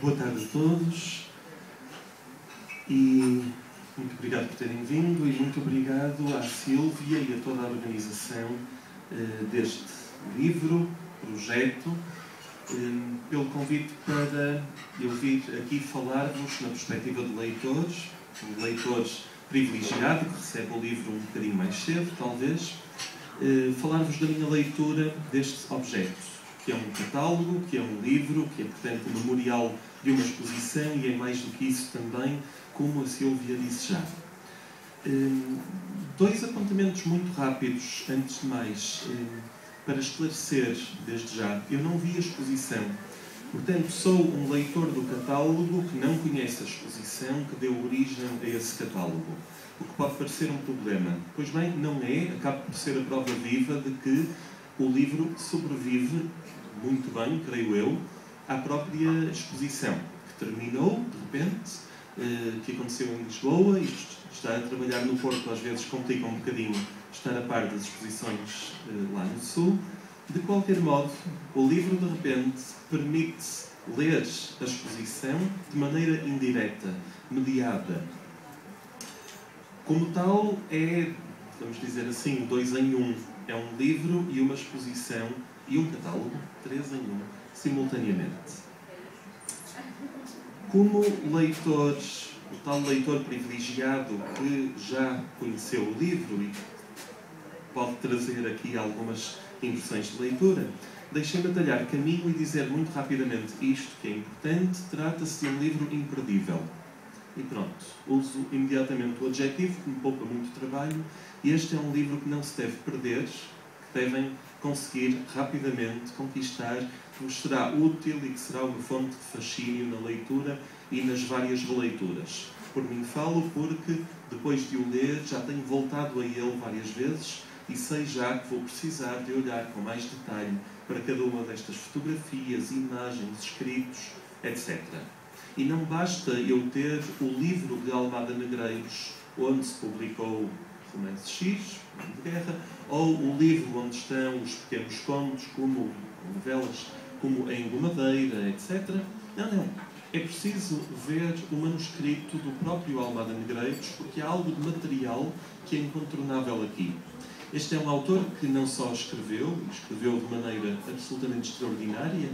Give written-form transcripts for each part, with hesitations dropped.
Boa tarde a todos e muito obrigado por terem vindo e muito obrigado à Sílvia e a toda a organização deste livro, projeto, pelo convite para eu vir aqui falar-vos na perspectiva de leitores, um leitor privilegiado que recebe o livro um bocadinho mais cedo, talvez, falar-vos da minha leitura deste objeto, que é um catálogo, que é um livro, que é, portanto, um memorial de uma exposição e é mais do que isso também, como a Sílvia disse já. Dois apontamentos muito rápidos, antes de mais, para esclarecer desde já. Eu não vi a exposição, portanto, sou um leitor do catálogo que não conhece a exposição que deu origem a esse catálogo, o que pode parecer um problema. Pois bem, não é, acaba por ser a prova viva de que o livro sobrevive muito bem, creio eu, à própria exposição, que terminou, de repente, que aconteceu em Lisboa, e estar a trabalhar no Porto às vezes complica um bocadinho estar a par das exposições lá no Sul. De qualquer modo, o livro, de repente, permite ler a exposição de maneira indireta, mediada. Como tal, é, vamos dizer assim, 2 em 1. É um livro e uma exposição e um catálogo, 3 em 1, simultaneamente. Como leitores, o tal leitor privilegiado que já conheceu o livro e pode trazer aqui algumas impressões de leitura, deixem-me atalhar caminho e dizer muito rapidamente isto que é importante. Trata-se de um livro imperdível. E pronto, uso imediatamente o adjetivo, que me poupa muito trabalho. Este é um livro que não se deve perder, que devem conseguir rapidamente conquistar, que vos será útil e que será uma fonte de fascínio na leitura e nas várias releituras. Por mim falo porque, depois de o ler, já tenho voltado a ele várias vezes e sei já que vou precisar de olhar com mais detalhe para cada uma destas fotografias, imagens, escritos, etc. E não basta eu ter o livro de Almada Negreiros, onde se publicou Romance X, de Guerra, ou o livro onde estão os pequenos contos, como novelas, como Em Gomadeira, etc. Não. É preciso ver o manuscrito do próprio Almada Negreiros, porque há algo de material que é incontornável aqui. Este é um autor que não só escreveu de maneira absolutamente extraordinária,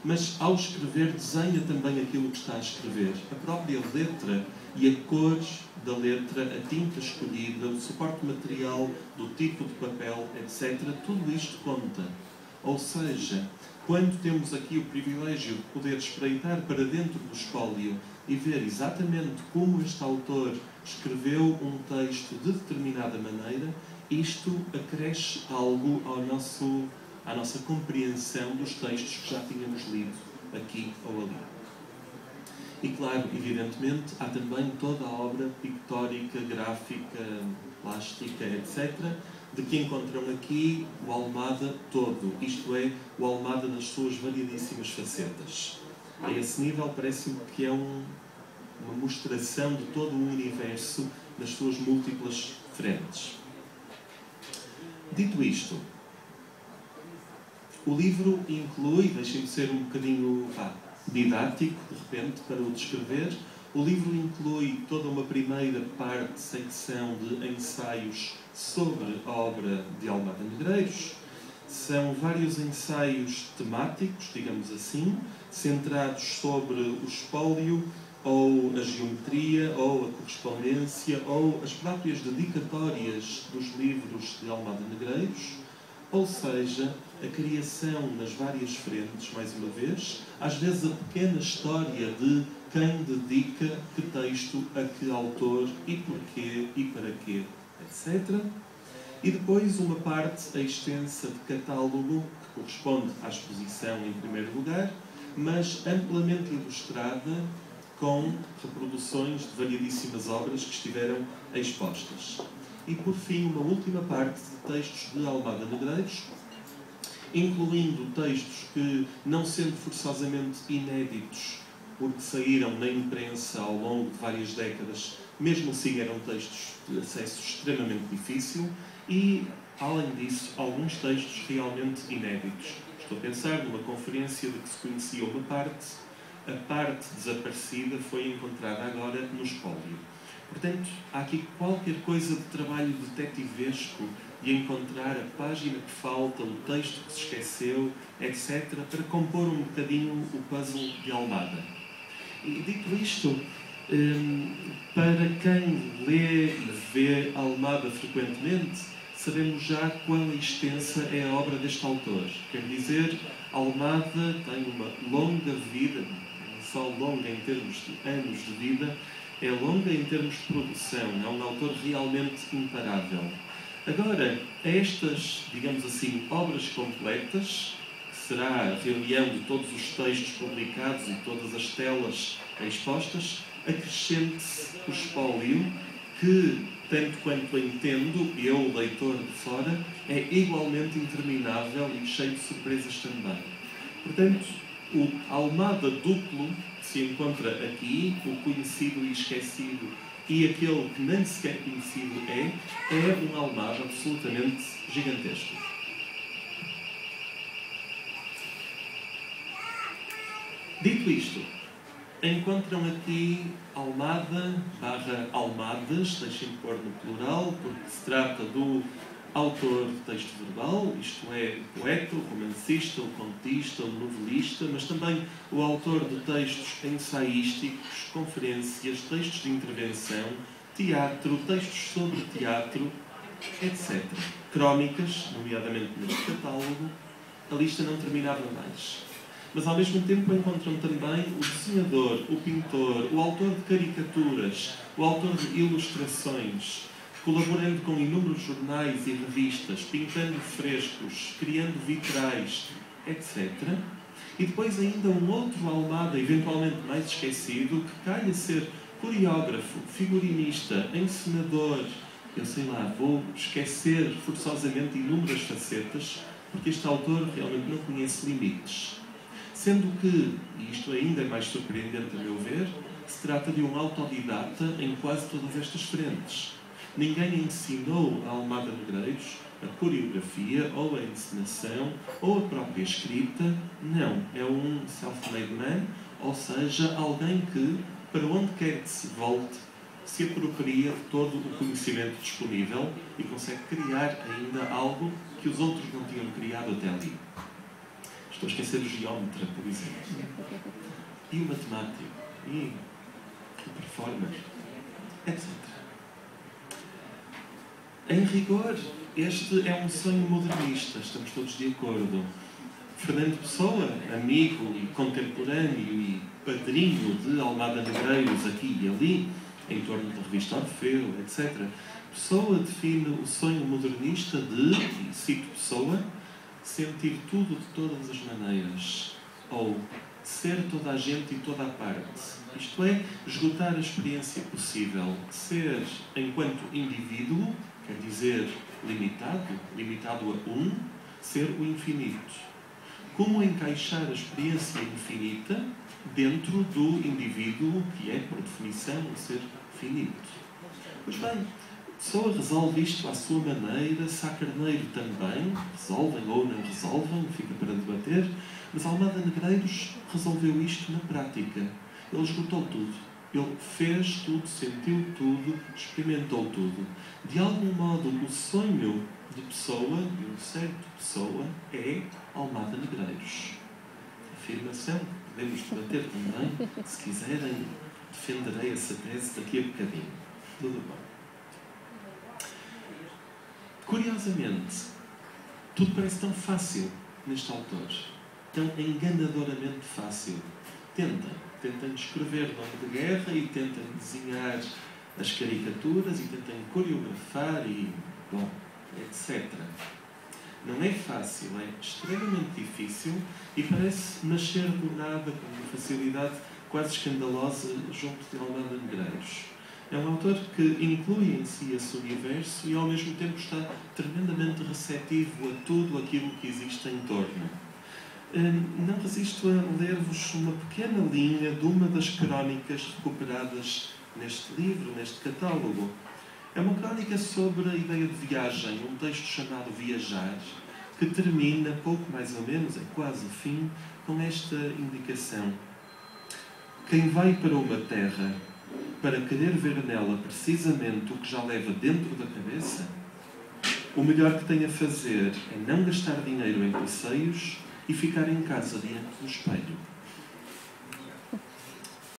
mas ao escrever desenha também aquilo que está a escrever. A própria letra e a cor da letra, a tinta escolhida, o suporte material, do tipo de papel, etc. Tudo isto conta. Ou seja, quando temos aqui o privilégio de poder espreitar para dentro do espólio e ver exatamente como este autor escreveu um texto de determinada maneira, isto acresce algo à nossa compreensão dos textos que já tínhamos lido aqui ou ali. E claro, evidentemente, há também toda a obra pictórica, gráfica, plástica, etc., de que encontram aqui o Almada todo, isto é, o Almada nas suas variedíssimas facetas. A esse nível parece-me que é uma mostração de todo o universo nas suas múltiplas frentes. Dito isto, o livro inclui, deixem-me ser um bocadinho didático, de repente, para o descrever. O livro inclui toda uma primeira secção de ensaios sobre a obra de Almada Negreiros. São vários ensaios temáticos, digamos assim, centrados sobre o espólio, ou a geometria, ou a correspondência, ou as próprias dedicatórias dos livros de Almada Negreiros, ou seja, a criação nas várias frentes, mais uma vez, às vezes a pequena história de quem dedica que texto a que autor e porquê e para quê, etc. E depois uma parte extensa de catálogo que corresponde à exposição em primeiro lugar, mas amplamente ilustrada com reproduções de variedíssimas obras que estiveram expostas. E, por fim, uma última parte de textos de Almada Negreiros, incluindo textos que, não sendo forçosamente inéditos, porque saíram na imprensa ao longo de várias décadas, mesmo assim eram textos de acesso extremamente difícil e, além disso, alguns textos realmente inéditos. Estou a pensar numa conferência de que se conhecia uma parte, a parte desaparecida foi encontrada agora no espólio. Portanto, há aqui qualquer coisa de trabalho detetivesco de encontrar a página que falta, o texto que se esqueceu, etc., para compor um bocadinho o puzzle de Almada. E dito isto, para quem lê e vê Almada frequentemente, sabemos já quão extensa é a obra deste autor. Quer dizer, Almada tem uma longa vida, não só longa em termos de anos de vida, é longa em termos de produção, é um autor realmente imparável. Agora, estas, digamos assim, obras completas, que será a reunião de todos os textos publicados e todas as telas expostas, acrescente-se o espólio, que, tanto quanto entendo, eu, leitor de fora, é igualmente interminável e cheio de surpresas também. Portanto, o Almada duplo que se encontra aqui, o conhecido e esquecido, e aquele que nem sequer conhecido é um Almada absolutamente gigantesco. Dito isto, encontram aqui Almada / Almadas, deixem-me pôr no plural, porque se trata do autor de texto verbal, isto é, o poeta, o romancista, o contista, o novelista, mas também o autor de textos ensaísticos, conferências, textos de intervenção, teatro, textos sobre teatro, etc. Crónicas, nomeadamente neste catálogo, a lista não terminava mais. Mas, ao mesmo tempo, encontram também o desenhador, o pintor, o autor de caricaturas, o autor de ilustrações, colaborando com inúmeros jornais e revistas, pintando frescos, criando vitrais, etc. E depois ainda um outro Almada, eventualmente mais esquecido, que calha ser coreógrafo, figurinista, encenador. Eu sei lá, vou esquecer forçosamente inúmeras facetas, porque este autor realmente não conhece limites. Sendo que, e isto ainda é mais surpreendente a meu ver, se trata de um autodidata em quase todas estas frentes. Ninguém ensinou a Almada Negreiros a coreografia, ou a encenação, ou a própria escrita. Não, é um self-made man, ou seja, alguém que, para onde quer que se volte, se apropria de todo o conhecimento disponível e consegue criar ainda algo que os outros não tinham criado até ali. Estou a esquecer o geómetra, por exemplo. E o matemático. E o performer. Etc. Em rigor, este é um sonho modernista. Estamos todos de acordo. Fernando Pessoa, amigo e contemporâneo e padrinho de Almada Negreiros aqui e ali, em torno da revista Orfeu, etc. Pessoa define o sonho modernista de, e cito Pessoa, sentir tudo de todas as maneiras, ou ser toda a gente e toda a parte. Isto é, esgotar a experiência possível. Ser, enquanto indivíduo, quer dizer limitado a um, ser o infinito. Como encaixar a experiência infinita dentro do indivíduo, que é, por definição, um ser finito. Pois bem, Pessoa resolve isto à sua maneira, Sá Carneiro também, resolvem ou não resolvem, fica para debater, mas Almada Negreiros resolveu isto na prática. Ele esgotou tudo. Ele fez tudo, sentiu tudo, experimentou tudo. De algum modo, o sonho de Pessoa, de um certo Pessoa, é Almada Negreiros. Afirmação que podemos debater também, se quiserem, defenderei essa tese daqui a bocadinho. Tudo bem. Curiosamente, tudo parece tão fácil neste autor, tão enganadoramente fácil. Tentem descrever nome de guerra e tentem desenhar as caricaturas e tentem coreografar e, bom, etc. Não é fácil, é extremamente difícil e parece nascer do nada com uma facilidade quase escandalosa junto de Almada Negreiros. É um autor que inclui em si esse universo e ao mesmo tempo está tremendamente receptivo a tudo aquilo que existe em torno. Não resisto a ler-vos uma pequena linha de uma das crónicas recuperadas neste livro, neste catálogo. É uma crónica sobre a ideia de viagem, um texto chamado Viajar, que termina, pouco mais ou menos, é quase o fim, com esta indicação. Quem vai para uma terra para querer ver nela precisamente o que já leva dentro da cabeça, o melhor que tem a fazer é não gastar dinheiro em passeios e ficar em casa diante do espelho.